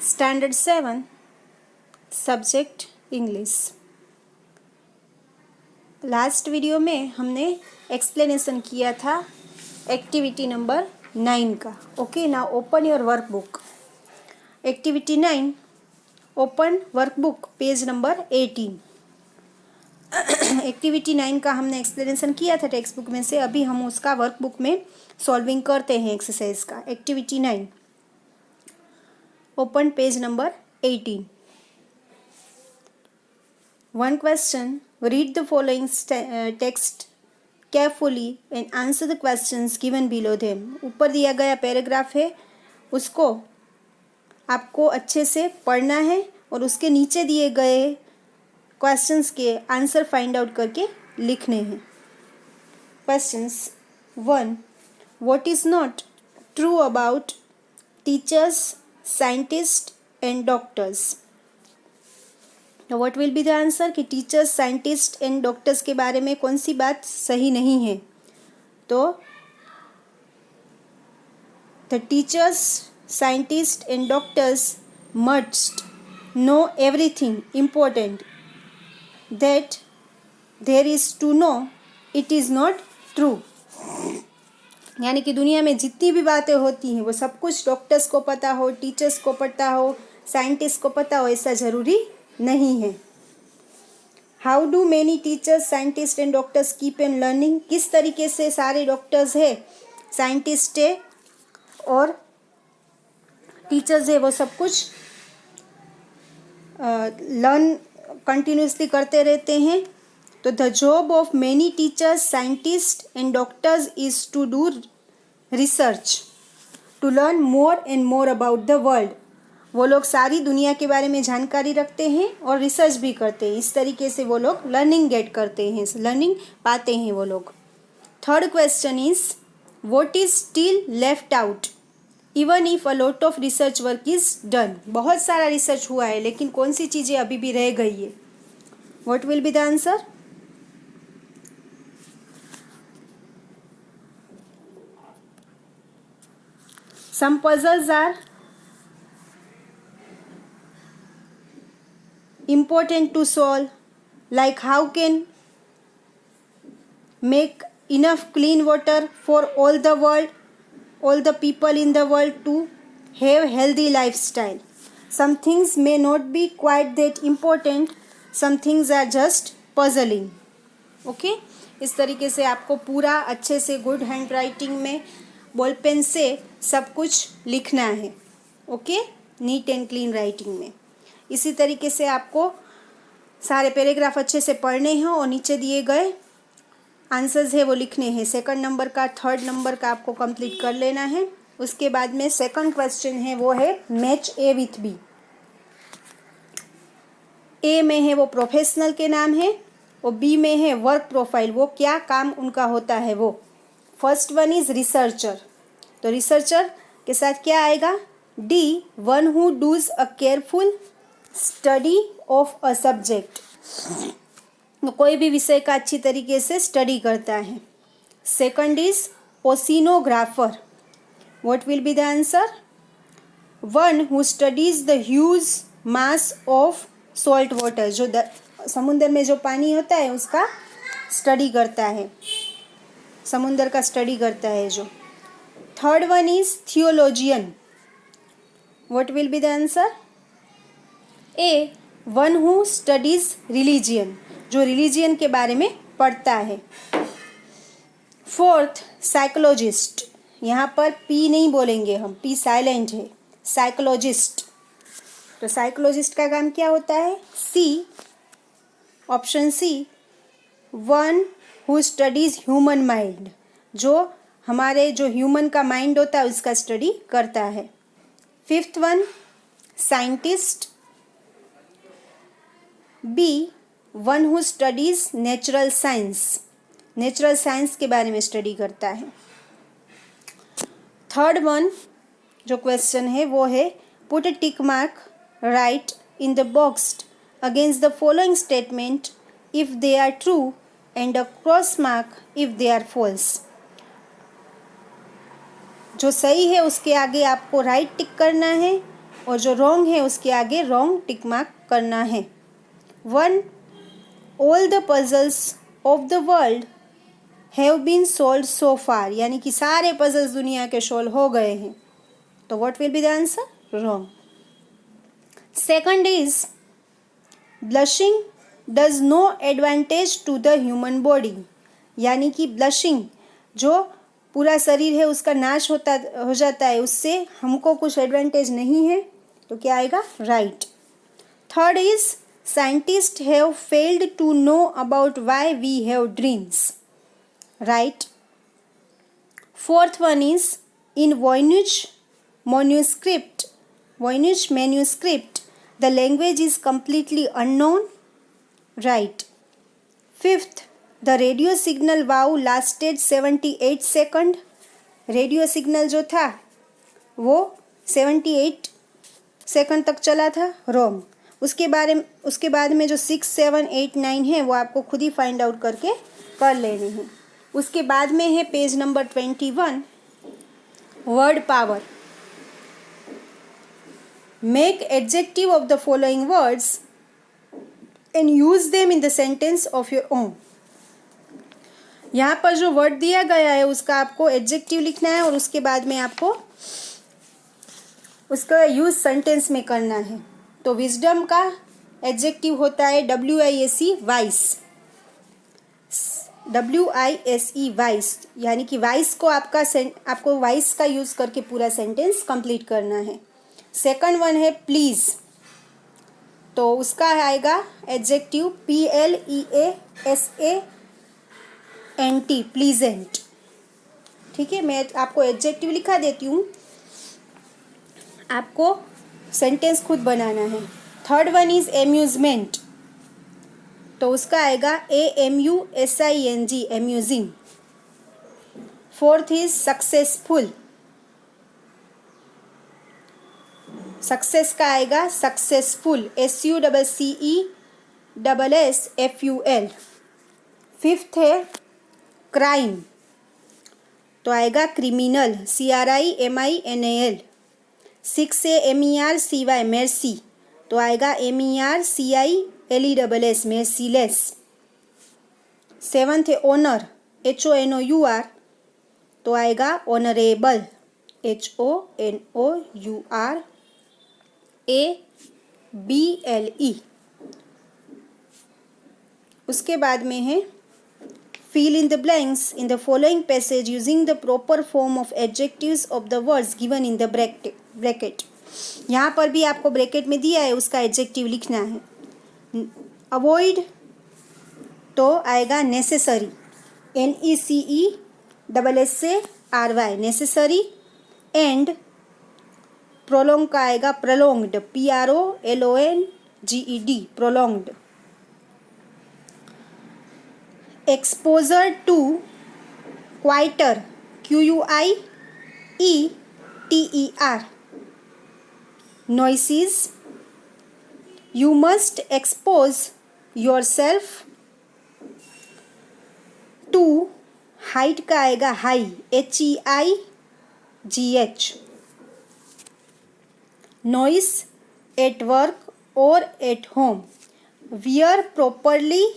Standard 7 subject English. Last video में हमने explanation किया था एक्टिविटी नंबर 9 का। Okay, now open your workbook. Activity 9, open workbook, page number 18। Activity 9 का हमने एक्सप्लेनेशन किया था टेक्स्ट बुक में से। अभी हम उसका वर्कबुक में सॉल्विंग करते हैं एक्सरसाइज का। Activity 9, open page number 18। One question, read the following text carefully and answer the questions given below them। ऊपर दिया गया पैराग्राफ है, उसको आपको अच्छे से पढ़ना है और उसके नीचे दिए गए क्वेश्चंस के आंसर फाइंड आउट करके लिखने हैं। Questions 1, what is not true about teachers, scientists and doctors? What will be the answer कि टीचर्स, साइंटिस्ट एंड डॉक्टर्स के बारे में कौन सी बात सही नहीं है। तो the teachers, scientist and doctors must know everything important that there is to know, it is not true. यानी कि दुनिया में जितनी भी बातें होती हैं वो सब कुछ डॉक्टर्स को पता हो, टीचर्स को पता हो, साइंटिस्ट को पता हो, ऐसा ज़रूरी नहीं है। How do many teachers, scientist and doctors keep an learning? किस तरीके से सारे डॉक्टर्स है, साइंटिस्ट है और टीचर्स है वो सब कुछ लर्न कंटिन्यूसली करते रहते हैं। तो the job of many teachers, scientist and doctors is to do research, to learn more and more about the world. वो लोग सारी दुनिया के बारे में जानकारी रखते हैं और रिसर्च भी करते हैं। इस तरीके से वो लोग लर्निंग गेट करते हैं, लर्निंग पाते हैं वो लोग। Third question is what is still left out even if a lot of research work is done? बहुत सारा रिसर्च हुआ है लेकिन कौन सी चीज़ें अभी भी रह गई है? What will be the answer? Some puzzles are important to solve, like how can make enough clean water for all the world, all the people in the world to have healthy lifestyle. Some things may not be quite that important, some things are just puzzling. Okay, इस तरीके से आपको पूरा अच्छे से good hand writing में ball pen से सब कुछ लिखना है। Okay, neat and clean writing में। इसी तरीके से आपको सारे पैराग्राफ अच्छे से पढ़ने हैं और नीचे दिए गए आंसर्स है वो लिखने हैं। सेकंड नंबर का, थर्ड नंबर का आपको कंप्लीट कर लेना है। उसके बाद में सेकंड क्वेश्चन है वो है मैच ए विथ बी। ए में है वो प्रोफेशनल के नाम है और बी में है वर्क प्रोफाइल, वो क्या काम उनका होता है वो। फर्स्ट वन इज रिसर्चर, तो रिसर्चर के साथ क्या आएगा? D, one who does a careful study of a subject, कोई भी विषय का अच्छी तरीके से स्टडी करता है। Second is oceanographer. What will be the answer? One who studies the huge mass of salt water, जो समुद्र में जो पानी होता है उसका स्टडी करता है, समुद्र का स्टडी करता है जो। Third one is theologian. What will be the answer? A, one who studies religion, जो रिलीजियन के बारे में पढ़ता है। Fourth, psychologist. यहाँ पर पी नहीं बोलेंगे हम, पी साइलेंट है, साइकोलॉजिस्ट। तो साइकोलॉजिस्ट का काम क्या होता है? C, option C, one who studies human mind, जो हमारे जो ह्यूमन का माइंड होता है उसका स्टडी करता है। Fifth one, scientist. B, one who studies natural science, natural science के बारे में स्टडी करता है। थर्ड वन जो क्वेश्चन है वो है put a tick mark, right in the box against the following statement if they are true and a cross mark if they are false. जो सही है उसके आगे आपको राइट टिक करना है और जो रॉन्ग है उसके आगे रॉन्ग टिक मार्क करना है। 1. All the puzzles of the world have been solve so far, यानी कि सारे पजल्स दुनिया के सॉल्व हो गए हैं। तो what will be the answer? Wrong. Second is blushing does no advantage to the human body, यानी कि ब्लशिंग जो पूरा शरीर है उसका नाश हो जाता है, उससे हमको कुछ एडवांटेज नहीं है। तो क्या आएगा? Right. Third is scientist have failed to know about why we have dreams, right. Fourth one is in Voynich manuscript the language is completely unknown, right. Fifth, the radio signal wow lasted 78 second, radio signal जो था वो 78 second तक चला था, wrong. उसके बाद में जो 6, 7, 8, 9 है वो आपको खुद ही फाइंड आउट करके कर लेने हैं। उसके बाद में है page number 21, word power. Make adjective of the following words and use them in the sentence of your own। यहाँ पर जो वर्ड दिया गया है उसका आपको एडजेक्टिव लिखना है और उसके बाद में आपको उसका यूज सेंटेंस में करना है। तो विजडम का एडजेक्टिव होता है WISE, वाइस, WISE, वाइस, यानी कि वाइस को आपको वाइस का यूज करके पूरा सेंटेंस कंप्लीट करना है। सेकंड वन है प्लीज, तो उसका आएगा एडजेक्टिव PLEASANT, प्लीजेंट। ठीक है, मैं आपको एडजेक्टिव लिखा देती हूँ, आपको सेंटेंस खुद बनाना है। थर्ड वन इज एम्यूजमेंट, तो उसका आएगा AMUSING, amusing. Fourth is successful, success का आएगा सक्सेसफुल, SUCCESSFUL। फिफ्थ है क्राइम, तो आएगा क्रिमिनल, CRIMINAL। सिक्स है MERCY, मेर्सी, तो आएगा MERCILESS, मेर्सीलेस। सेवंथ है ऑनर, HONOUR, तो आएगा ऑनरेबल, HONOURABLE। उसके बाद में है fill in the blanks in the following passage using the proper form of adjectives of the words given in the bracket। यहाँ पर भी आपको ब्रैकेट में दिया है उसका एडजेक्टिव लिखना है। अवॉइड, तो आएगा necessary, NECESSARY, necessary. And prolong का आएगा prolonged, PROLONGED, prolonged. Exposure to quieter, QUIETER, noises, you must expose yourself to, height का आएगा high, HEIGH, noise at work और at home, wear properly,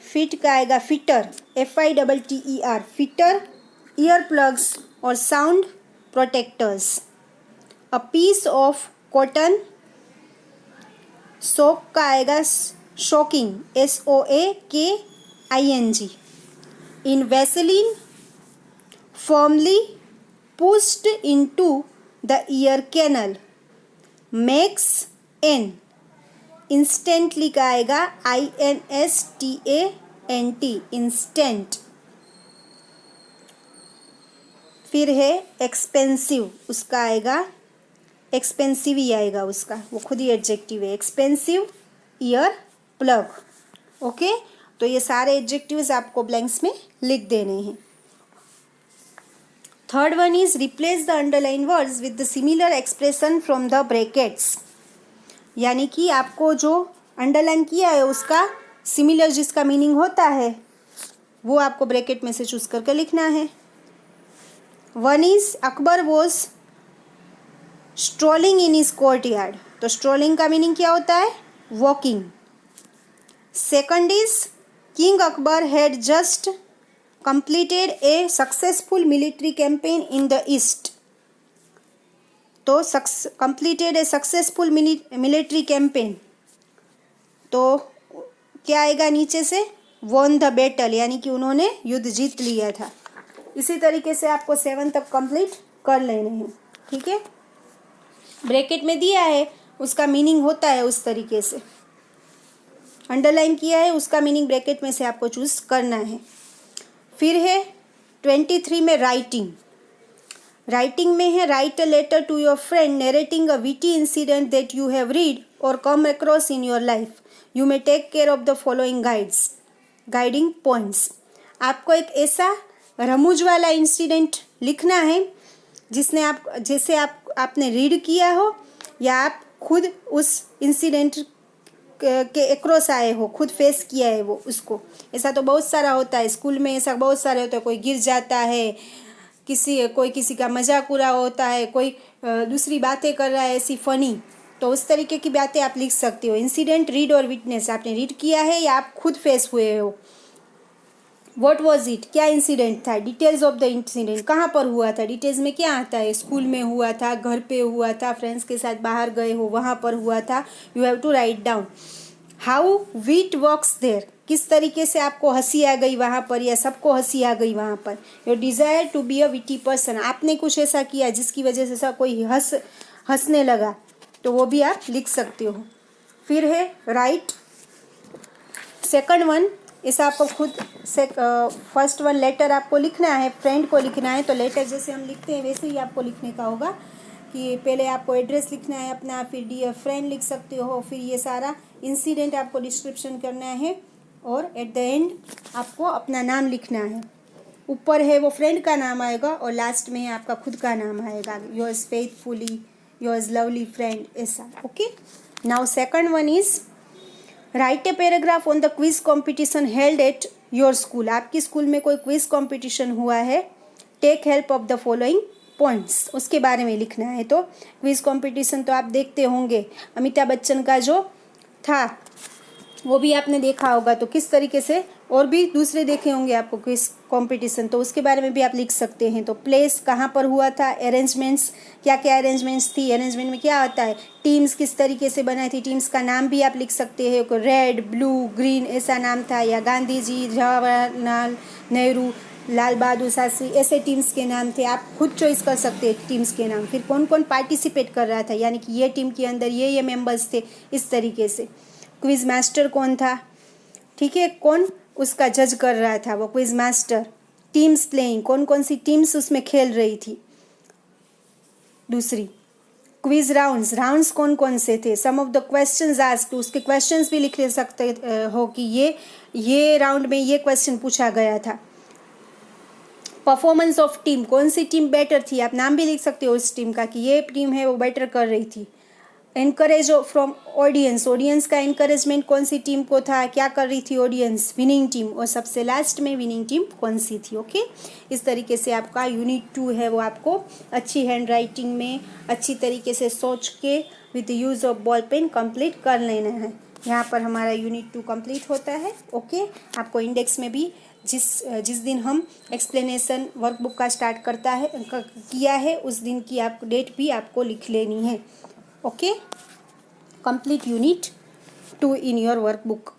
fit का आएगा fitter, FITTER, fitter, ear plugs और sound protectors. A piece of cotton, soak का आएगा soaking, SOAKING। In Vaseline, firmly pushed into the ear canal, makes an, instantly का आएगा INSTANT, instant. फिर है expensive, उसका आएगा एक्सपेंसिव ही आएगा, उसका वो खुद ही एडजेक्टिव है, एक्सपेंसिव ईयर प्लग। ओके, तो ये सारे एडजेक्टिव्स आपको ब्लैंक्स में लिख देने हैं। Third one is replace the underline words with the similar expression from the brackets, यानी कि आपको जो अंडरलाइन किया है उसका सिमिलर जिसका मीनिंग होता है वो आपको ब्रैकेट में से चूज करके लिखना है। One is Akbar was strolling in his courtyard, तो स्ट्रोलिंग का मीनिंग क्या होता है? Walking. Second is king Akbar had just completed a successful military campaign in the east, तो completed a successful military campaign, तो क्या आएगा नीचे से? वॉन द बैटल, यानी कि उन्होंने युद्ध जीत लिया था। इसी तरीके से आपको 7 तक कंप्लीट कर लेने हैं, ठीक है। ब्रैकेट में दिया है, उसका मीनिंग होता है उस तरीके से, अंडरलाइन किया है, उसका मीनिंग ब्रैकेट में से आपको चूज करना है। फिर है 23 में राइटिंग। राइटिंग में है write a letter to your friend narrating a witty incident that you have read or come across in your life, you may take care of the following guiding points. आपको एक ऐसा रमूज वाला incident लिखना है जैसे आपने रीड किया हो या आप खुद उस इंसिडेंट के अक्रॉस आए हो, खुद फेस किया है वो उसको। ऐसा तो बहुत सारा होता है, स्कूल में ऐसा बहुत सारे होता है, कोई गिर जाता है, कोई किसी का मजाक उड़ा होता है, कोई दूसरी बातें कर रहा है ऐसी फनी, तो उस तरीके की बातें आप लिख सकते हो। इंसिडेंट, रीड और विटनेस, आपने रीड किया है या आप खुद फेस हुए हो। व्हाट वॉज इट, क्या इंसिडेंट था। डिटेल्स ऑफ द इंसिडेंट, कहाँ पर हुआ था, डिटेल्स में क्या आता है, स्कूल में हुआ था, घर पे हुआ था, फ्रेंड्स के साथ बाहर गए हो वहाँ पर हुआ था। You have to write down. How wit works there, किस तरीके से आपको हंसी आ गई वहाँ पर या सबको हंसी आ गई वहाँ पर। Your desire to be a witty person, आपने कुछ ऐसा किया जिसकी वजह से सब कोई हंसने लगा, तो वो भी आप लिख सकते हो। फिर है राइट सेकंड वन, ऐसा आपको खुद से फर्स्ट वन लेटर आपको लिखना है, फ्रेंड को लिखना है, तो लेटर जैसे हम लिखते हैं वैसे ही आपको लिखने का होगा कि पहले आपको एड्रेस लिखना है अपना, फिर डियर फ्रेंड लिख सकते हो, फिर ये सारा इंसिडेंट आपको डिस्क्रिप्शन करना है और एट द एंड आपको अपना नाम लिखना है। ऊपर है वो फ्रेंड का नाम आएगा और लास्ट में आपका खुद का नाम आएगा, yours faithfully, yours lovely friend, ऐसा। Okay, now second one is write a paragraph on the quiz competition held at your school. आपकी स्कूल में कोई क्विज कॉम्पिटिशन हुआ है, take help of the following points, उसके बारे में लिखना है। तो क्विज कॉम्पिटिशन तो आप देखते होंगे, अमिताभ बच्चन का जो था वो भी आपने देखा होगा, तो किस तरीके से, और भी दूसरे देखे होंगे आपको क्विज कंपटीशन, तो उसके बारे में भी आप लिख सकते हैं। तो प्लेस कहाँ पर हुआ था, अरेंजमेंट्स क्या क्या अरेंजमेंट्स थी, अरेंजमेंट में क्या आता है, टीम्स किस तरीके से बनाई थी, टीम्स का नाम भी आप लिख सकते हैं, रेड ब्लू ग्रीन ऐसा नाम था, या गांधी जी, जवाहरलाल नेहरू, लाल बहादुर शास्त्री, ऐसे टीम्स के नाम थे। आप खुद चॉइस कर सकते हैं टीम्स के नाम। फिर कौन कौन पार्टिसिपेट कर रहा था, यानी कि ये टीम के अंदर ये मेंबर्स थे, इस तरीके से। क्विज मास्टर कौन था, ठीक है, कौन उसका जज कर रहा था, वो क्विज मास्टर। टीम्स प्लेइंग, कौन कौन सी टीम्स उसमें खेल रही थी। दूसरी क्विज राउंड्स कौन कौन से थे। सम ऑफ द क्वेश्चंस आस्क्ड, उसके क्वेश्चंस भी लिख सकते हो कि ये राउंड में ये क्वेश्चन पूछा गया था। परफॉर्मेंस ऑफ टीम, कौन सी टीम बेटर थी, आप नाम भी लिख सकते हो उस टीम का कि ये टीम है वो बेटर कर रही थी। एनकरेज फ्रॉम ऑडियंस का एनकरेजमेंट कौन सी टीम को था, क्या कर रही थी ऑडियंस, विनिंग टीम। और सबसे लास्ट में विनिंग टीम कौन सी थी। ओके, इस तरीके से आपका यूनिट 2 है वो आपको अच्छी हैंड राइटिंग में अच्छी तरीके से सोच के with use of ball pen complete कर लेना है। यहाँ पर हमारा यूनिट 2 कंप्लीट होता है। ओके, आपको इंडेक्स में भी जिस दिन हम एक्सप्लेनेशन वर्कबुक का स्टार्ट किया है उस दिन की आप डेट भी आपको लिख लेनी है। Okay, complete unit 2 in your workbook.